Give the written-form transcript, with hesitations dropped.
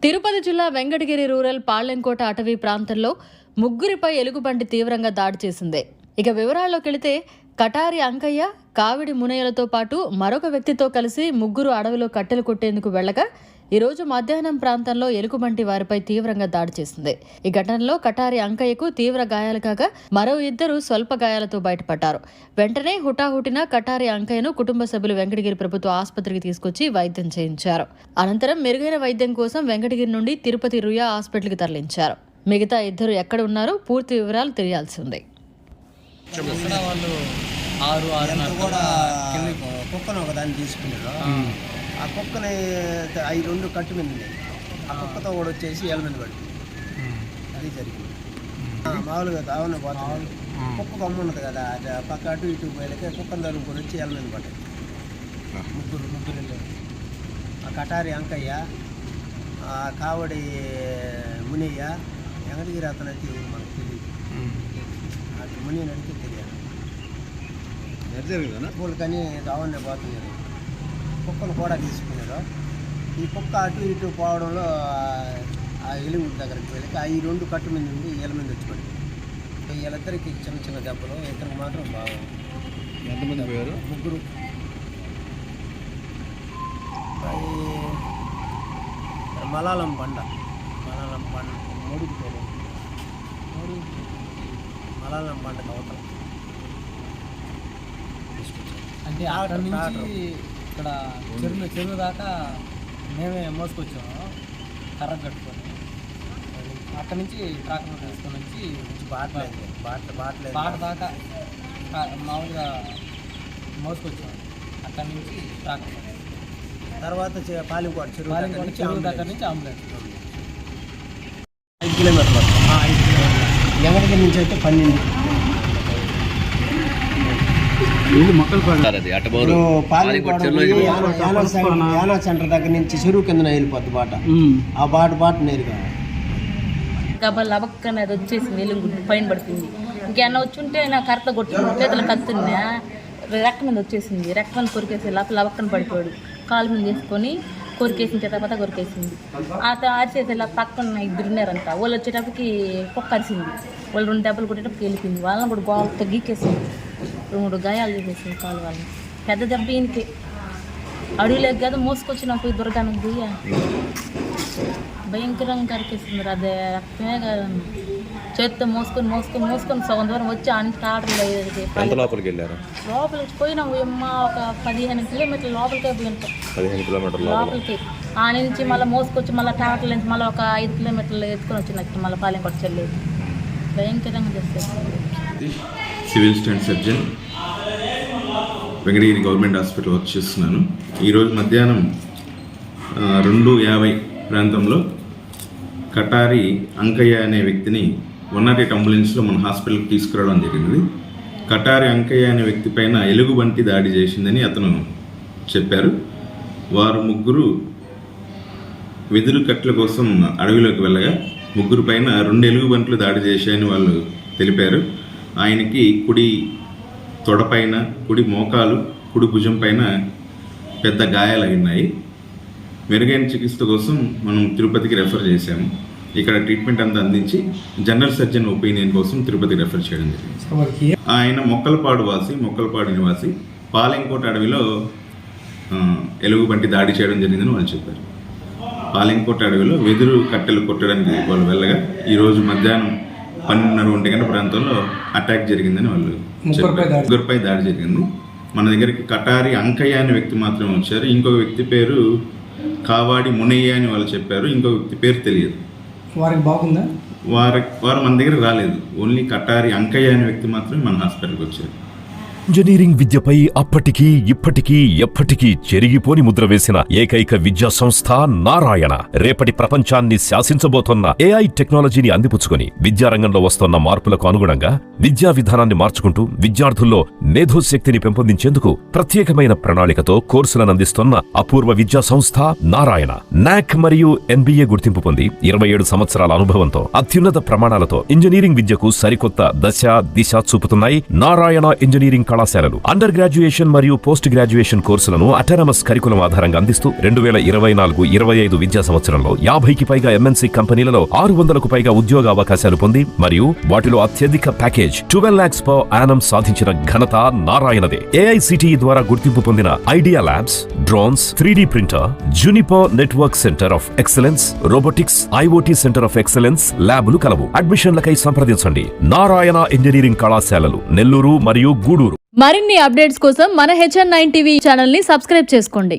తిరుపతి జిల్లా వెంకటగిరి రూరల్ పాళ్లెంకోట అటవీ ప్రాంతంలో ముగ్గురిపై ఎలుగుబంటి తీవ్రంగా దాడి చేసింది. ఇక వివరాల్లోకి వెళితే కటారి అంకయ్య, కావిడి మునయ్యలతో పాటు మరొక వ్యక్తితో కలిసి ముగ్గురు అడవిలో కట్టెలు కొట్టేందుకు వెళ్లగా ఈరోజు మధ్యాహ్నం ప్రాంతంలో ఎలుగుబంటి వారిపై తీవ్రంగా దాడి చేసింది. ఈ ఘటనలో కటారి అంకయ్యకు తీవ్ర గాయాలు కాగా మరో ఇద్దరు స్వల్ప గాయాలతో బయటపడ్డారు. వెంటనే హుటాహుటిన కటారి అంకయ్యను కుటుంబ సభ్యులు వెంకటగిరి ప్రభుత్వ ఆసుపత్రికి తీసుకొచ్చి వైద్యం చేయించారు. అనంతరం మెరుగైన వైద్యం కోసం వెంకటగిరి నుండి తిరుపతి రుయా హాస్పిటల్కి తరలించారు. మిగతా ఇద్దరు ఎక్కడ ఉన్నారో పూర్తి వివరాలు తెలియాల్సి ఉంది. కుక్కను ఒకదాన్ని తీసుకున్నారు. ఆ కుక్కని అవి రెండు కట్టు మీద ఉన్నాయి. ఆ కుక్కతో కూడా వచ్చేసి ఏళ్ళ మీద పడింది. అది జరిగింది. మామూలుగా దావన పోతాం. కుక్క కొమ్మ ఉన్నది కదా, అది పక్క అటు ఇటు పోయలేక కుక్కను తరుముకొని వచ్చి ఏళ్ళ మీద పడ్డాయి. ముగ్గురు ఆ కటారి అంకయ్య, ఆ కావడి మునయ్య, వెంకటగిరి అతనైతే మనకు తెలియదు. అది మునియని అడిగితే తెలియదు. స్కూల్ కానీ దావన్నే పోతున్నారు. కుక్కను కూడా తీసుకున్నారు. ఈ కుక్క అటు ఇటు పోవడంలో ఆ ఎలుగు దగ్గరికి వెళ్ళి ఈ రెండు కట్టు మీద నుండి ఏళ్ళ మీద వచ్చి పడింది. వీళ్ళిద్దరికి చిన్న చిన్న దెబ్బలు, ఇద్దరికి మాత్రం బాగా. ఎంతమంది పోయారు? ముగ్గురు. మలాలం బండ మూడుకి పోయారు. మలాలం బండకు అవతల అంటే అక్కడ నుంచి ఇక్కడ చెరువు దాకా మేమే మోసుకొచ్చాము కర్ర కట్టుకొని. అక్కడ నుంచి ట్రాక్టర్ తీసుకొని వచ్చి బాట దాకా మామూలుగా మోసుకొచ్చాము. అక్కడ నుంచి ట్రాక్టర్ తర్వాత పాలింకోట చెరువు దగ్గర నుంచి అంబులెన్స్ 5 కిలోమీటర్లు. 5 కిలోమీటర్లు వెంకటగిరి నుంచి అయితే 12. యానా సెంటర్ దగ్గర నుంచి చెరువు కింద వెళ్ళిపోద్ది బాట. ఆ బాట నేరుగా లబక్ అనేది వచ్చేసి వెలుగుంటు పైన పడుతుంది. ఇంకేమన్నా వచ్చి ఉంటే నాకు కరెక్ట్గా కొట్టింది. చేతులు కత్తున్నా రెక్క మీద వచ్చేసింది. రెక్కను కొరికేసి లబక్కన పడిపోయాడు. కాలు మీద వేసుకొని కొరికేసిన తర్వాత కొరికేసింది. అరిచేసి ఇలా పక్కన ఇద్దరు ఉన్నారంట. వాళ్ళు వచ్చేటప్పటికి కుక్క అరిసింది. వాళ్ళు 2 దెబ్బలు కొట్టేటప్పుడు వెళ్ళిపోయింది. వాళ్ళని కూడా గోడతో గీకేసింది. 2 గాయాలు చేసేసింది కాలు వాళ్ళని. పెద్ద దెబ్బ ఈయనకి అడవిలోకి కదా మోసుకొచ్చిన పోయి దుర్గానికి దియ్య భయంకరంగా కరికేసింది. అదే రక్తమే కాదు, చేతితో మోసుకొని సగం దూరం వచ్చి ఆ నుంచి టాటర్లో లోపలికి పోయినా ఒక 15 కిలోమీటర్ల లోపలికే పోయిన లోపలికి. ఆ నుంచి మళ్ళీ మోసుకొచ్చి మళ్ళీ టాటర్ల నుంచి మళ్ళీ ఒక 5 కిలోమీటర్లు ఎత్తుకొని వచ్చినట్టు మళ్ళీ పాలెంకోట చెల్లేదు. భయంకరంగా చేస్తారు. Civil state surgeon Venkatagiri government hospital work చేస్తున్నాను. ఈరోజు మధ్యాహ్నం 2:50 ప్రాంతంలో కటారి అంకయ్య అనే వ్యక్తిని 108 అంబులెన్స్లో మన హాస్పిటల్కి తీసుకురావడం జరిగింది. కటారి అంకయ్య అనే వ్యక్తి పైన ఎలుగుబంటి దాడి చేసిందని అతను చెప్పారు. వారు ముగ్గురు వెదురు కట్టెల కోసం అడవిలోకి వెళ్ళగా ముగ్గురు పైన 2 ఎలుగుబంట్లు దాడి చేశాయని వాళ్ళు తెలిపారు. ఆయనకి కుడి తొడపైన, కుడి మోకాలు, కుడి భుజం పైన పెద్ద గాయాలు అయినాయి. మెరుగైన చికిత్స కోసం మనం తిరుపతికి రెఫర్ చేశాము. ఇక్కడ ట్రీట్మెంట్ అంతా అందించి జనరల్ సర్జన్ ఒపీనియన్ కోసం తిరుపతికి రెఫర్ చేయడం జరిగింది. ఆయన మొక్కలపాడు నివాసి. పాలెంకోట అడవిలో ఎలుగుబంటి దాడి చేయడం జరిగిందని వాళ్ళు చెప్పారు. పాలెంకోట అడవిలో వెదురు కట్టెలు కొట్టడానికి వాళ్ళు వెళ్ళగా ఈరోజు మధ్యాహ్నం 12:30 గంటల ప్రాంతంలో అటాక్ జరిగిందని వాళ్ళు చెప్పారు. ముగ్గురిపై దాడి జరిగింది. మన దగ్గరికి కటారి అంకయ్య అనే వ్యక్తి మాత్రమే వచ్చారు. ఇంకొక వ్యక్తి పేరు కావాడి మునయ్య అని వాళ్ళు చెప్పారు. ఇంకొక వ్యక్తి పేరు తెలియదు. వారికి బాగుందా? వారు మన దగ్గర రాలేదు. ఓన్లీ కటారి అంకయ్య అనే వ్యక్తి మాత్రమే మన హాస్పిటల్కి వచ్చారు. ఇంజనీరింగ్ విద్యపై అప్పటికీ ఇప్పటికీ ఎప్పటికీ చెరిగిపోని ముద్ర వేసిన ఏకైక విద్యా సంస్థ నారాయణ. రేపటి ప్రపంచాన్ని శాసించబోతోన్న AI టెక్నాలజీని అందిపుచ్చుకొని విద్యారంగంలో వస్తోన్న మార్పులకు అనుగుణంగా విద్యా విధానాన్ని మార్చుకుంటూ విద్యార్థుల్లో మేధోశక్తిని పెంపొందించేందుకు ప్రత్యేకమైన ప్రణాళికతో కోర్సులను అందిస్తున్న అపూర్వ విద్యా సంస్థ నారాయణ. NAC మరియు NBA గుర్తింపు పొంది 27 సంవత్సరాల అనుభవంతో అత్యున్నత ప్రమాణాలతో ఇంజనీరింగ్ విద్యకు సరికొత్త దిశ చూపుతున్నాయి నారాయణ ఇంజనీరింగ్ కళాశాలలు అండర్ గ్రాడ్యుయేషన్ మరియు పోస్ట్ గ్రాడ్యుయేషన్ కోర్సులను అటానమస్ కరికులం ఆధారంగా అందిస్తూ 2024-25 విద్యా సంవత్సరంలో 50కి పైగా ఎంఎన్సీ కంపెనీలలో 600కు పైగా ఉద్యోగ అవకాశాలు పొంది మరియు వాటిలో అత్యధిక ప్యాకేజ్ 12 lakhs per annum సాధించిన ఘనత నారాయణదే. AICTE ద్వారా గుర్తింపు పొందిన idea labs, drones, 3D printer, Juniper network centre of excellence, robotics, IoT centre of excellence ల్యాబులు కలవు. అడ్మిషన్లకై సంప్రదించండి. నారాయణ ఇంజనీరింగ్ కళాశాలలు, నెల్లూరు మరియు గూడూరు. మరిన్ని అప్డేట్స్ కోసం మన HN9 టీవీ ఛానల్ ని సబ్స్క్రైబ్ చేసుకోండి.